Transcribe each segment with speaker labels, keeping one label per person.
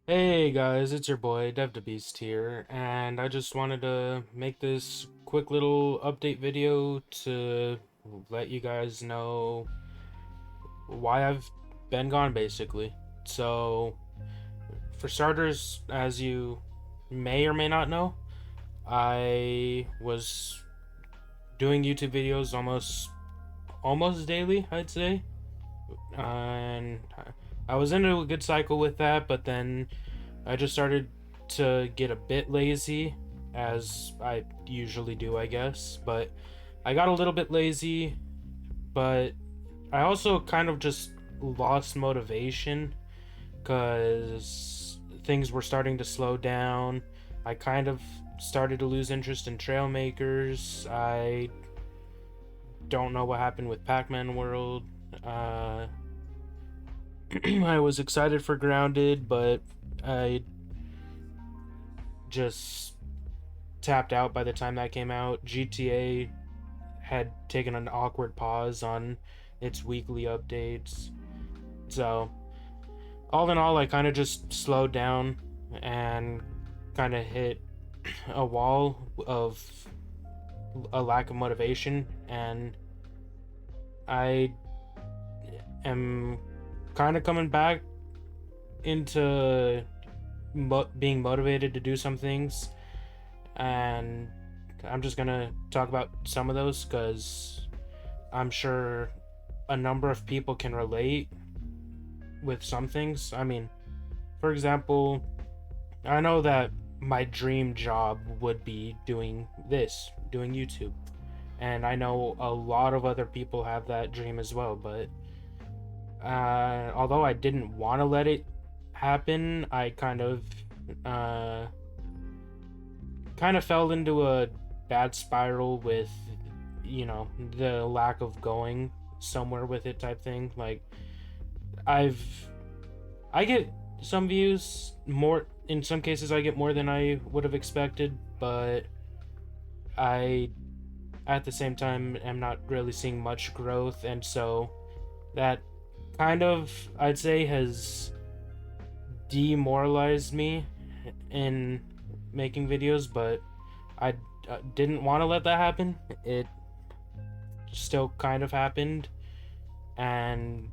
Speaker 1: Hey guys, it's your boy DevTheBeast here, and I just wanted to make this quick little update video to let you guys know why I've been gone basically. So, for starters, as you may or may not know, I was doing YouTube videos almost daily, I'd say. And I was into a good cycle with that, but then I just started to get a bit lazy, as I usually do, I guess. But I got a little bit lazy, but I also kind of just lost motivation because things were starting to slow down. I kind of started to lose interest in Trailmakers. I don't know what happened with Pac-Man World. Uh, I was excited for Grounded, but I just tapped out by the time that came out. GTA had taken an awkward pause on its weekly updates. So, all in all, I kind of just slowed down and kind of hit a wall of a lack of motivation, and I am kind of coming back into being motivated to do some things, and I'm just gonna talk about some of those because I'm sure a number of people can relate with some things. I mean, for example, I know that my dream job would be doing YouTube. And I know a lot of other people have that dream as well, but although I didn't want to let it happen, I uh, kind of fell into a bad spiral with, the lack of going somewhere with it type thing. Like, I've I get some views more in some cases. I get more than I would have expected, but I at the same time am not really seeing much growth, and so that kind of, I'd say, has demoralized me in making videos. But I didn't want to let that happen. It still kind of happened, and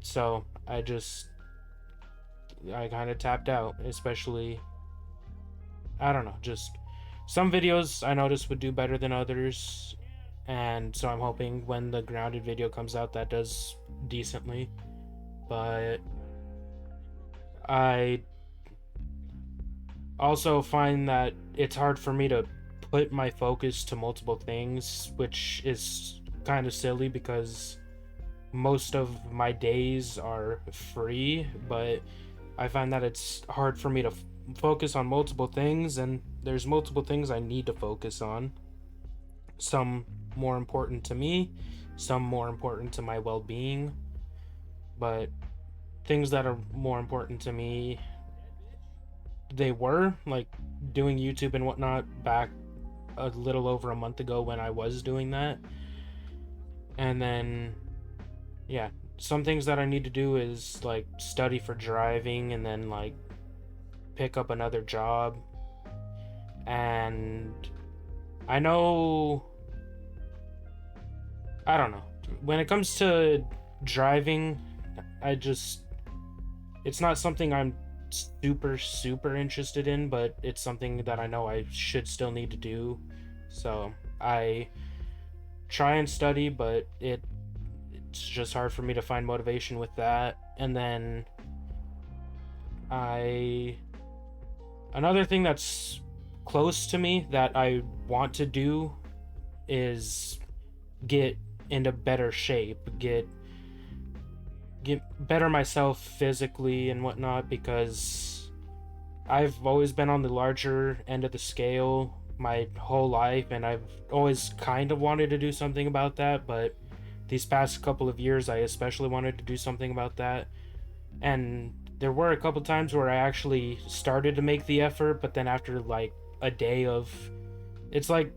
Speaker 1: so I kind of tapped out, especially, I don't know, just some videos I noticed would do better than others, and so I'm hoping when the grounded video comes out that does decently. But I also find that it's hard for me to put my focus to multiple things, which is kind of silly because most of my days are free, but I find that it's hard for me to focus on multiple things, and there's multiple things I need to focus on. Some more important to me, some more important to my well being, but things that are more important to me, they were like doing YouTube and whatnot back a little over a month ago when I was doing that. And then, yeah, some things that I need to do is like study for driving and then like pick up another job. And I know, I don't know. When it comes to driving, I just, it's not something I'm super interested in, but it's something that I know I should still need to do. So I try and study, but it's just hard for me to find motivation with that. And then I another thing that's close to me that I want to do is get into better shape, get better myself physically and whatnot, because I've always been on the larger end of the scale my whole life, and I've always kind of wanted to do something about that. But these past couple of years, I especially wanted to do something about that. And there were a couple times where I actually started to make the effort, but then after like a day of, it's like,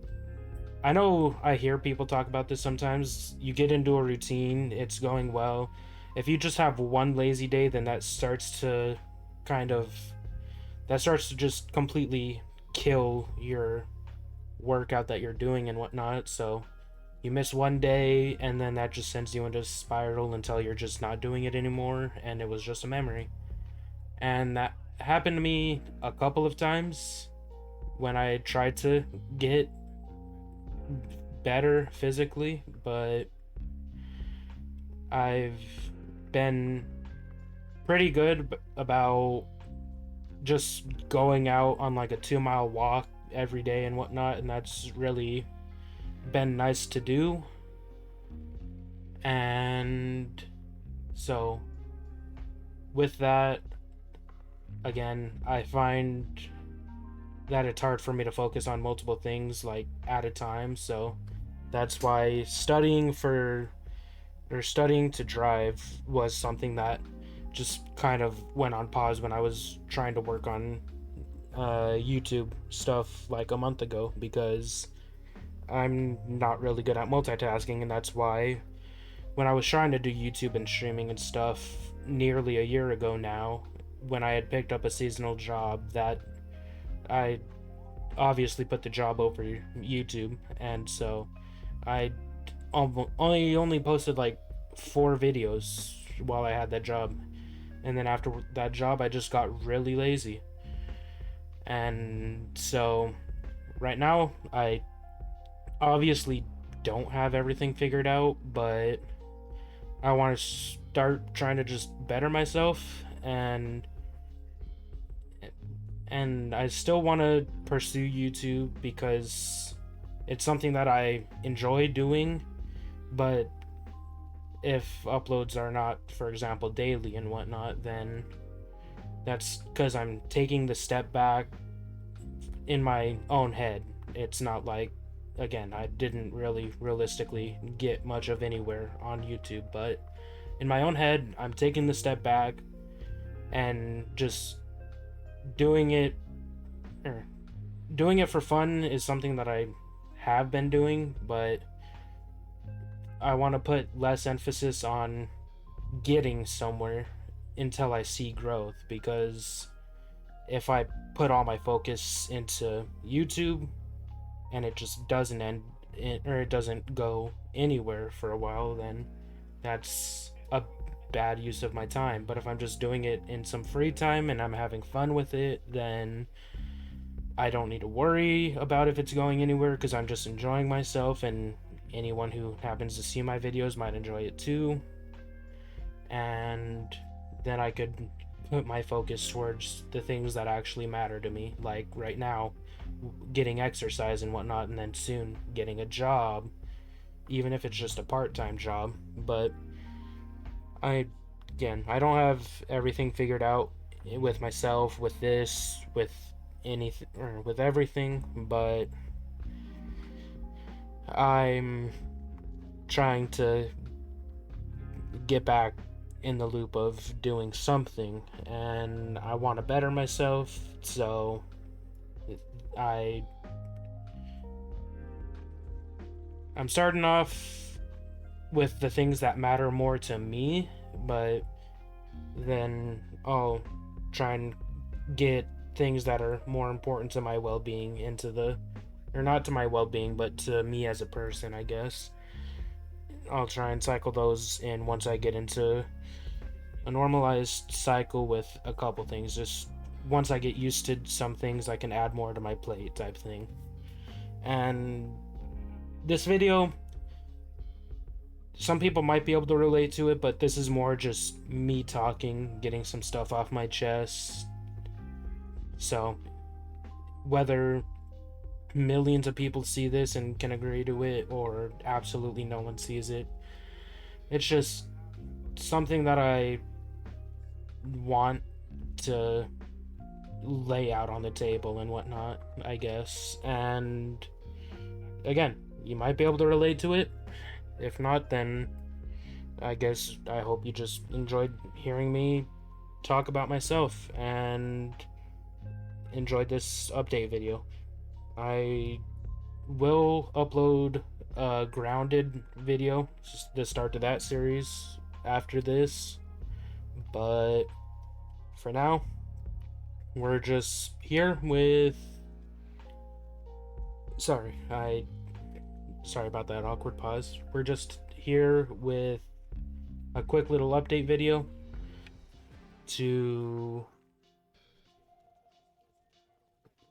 Speaker 1: I know I hear people talk about this sometimes. You get into a routine, it's going well. If you just have one lazy day, then that starts to that starts to just completely kill your workout that you're doing and whatnot. So you miss one day, and then that just sends you into a spiral until you're just not doing it anymore, and it was just a memory. And that happened to me a couple of times when I tried to get better physically, but I've been pretty good about just going out on like a 2 mile walk every day and whatnot, and that's really been nice to do. And so, with that, again, I find that it's hard for me to focus on multiple things like at a time. So that's why studying to drive was something that just kind of went on pause when I was trying to work on YouTube stuff like a month ago, because I'm not really good at multitasking, and that's why when I was trying to do YouTube and streaming and stuff nearly a year ago now, when I had picked up a seasonal job, that I obviously put the job over YouTube, and so I only posted like 4 videos while I had that job, and then after that job I just got really lazy. And so right now I obviously don't have everything figured out, but I want to start trying to just better myself, and I still want to pursue YouTube because it's something that I enjoy doing. But if uploads are not, for example, daily and whatnot, then that's because I'm taking the step back in my own head. It's not like, again, I didn't really realistically get much of anywhere on YouTube, but in my own head, I'm taking the step back and just doing it doing it for fun is something that I have been doing, but I want to put less emphasis on getting somewhere until I see growth, because if I put all my focus into YouTube and it just doesn't it doesn't go anywhere for a while, then that's a bad use of my time. But if I'm just doing it in some free time and I'm having fun with it, then I don't need to worry about if it's going anywhere, because I'm just enjoying myself, and anyone who happens to see my videos might enjoy it too. And then I could put my focus towards the things that actually matter to me, like right now getting exercise and whatnot, and then soon getting a job, even if it's just a part-time job. But I don't have everything figured out with myself, with this, with anything, or with everything, but I'm trying to get back in the loop of doing something, and I want to better myself. So I'm starting off with the things that matter more to me, but then I'll try and get things that are more important to my well-being or not to my well-being, but to me as a person, I guess. I'll try and cycle those in once I get into a normalized cycle with a couple things. Just once I get used to some things, I can add more to my plate type thing. And this video, some people might be able to relate to it, but this is more just me talking, getting some stuff off my chest. So whether millions of people see this and can agree to it, or absolutely no one sees it, it's just something that I want to lay out on the table and whatnot, I guess. And again, you might be able to relate to it. If not, then I guess I hope you just enjoyed hearing me talk about myself and enjoyed this update video. I will upload a grounded video, just the start to that series after this, but for now, we're just here with... Sorry about that awkward pause. We're just here with a quick little update video to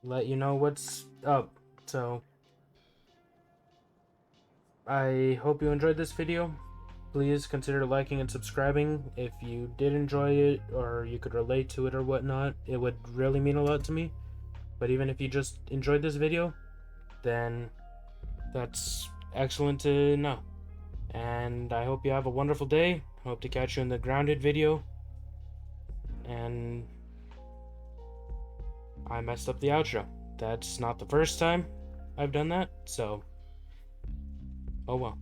Speaker 1: let you know what's up. So I hope you enjoyed this video. Please consider liking and subscribing if you did enjoy it or you could relate to it or whatnot. It would really mean a lot to me. But even if you just enjoyed this video, then that's excellent to know. And I hope you have a wonderful day. Hope to catch you in the grounded video. And I messed up the outro. That's not the first time I've done that, so oh well.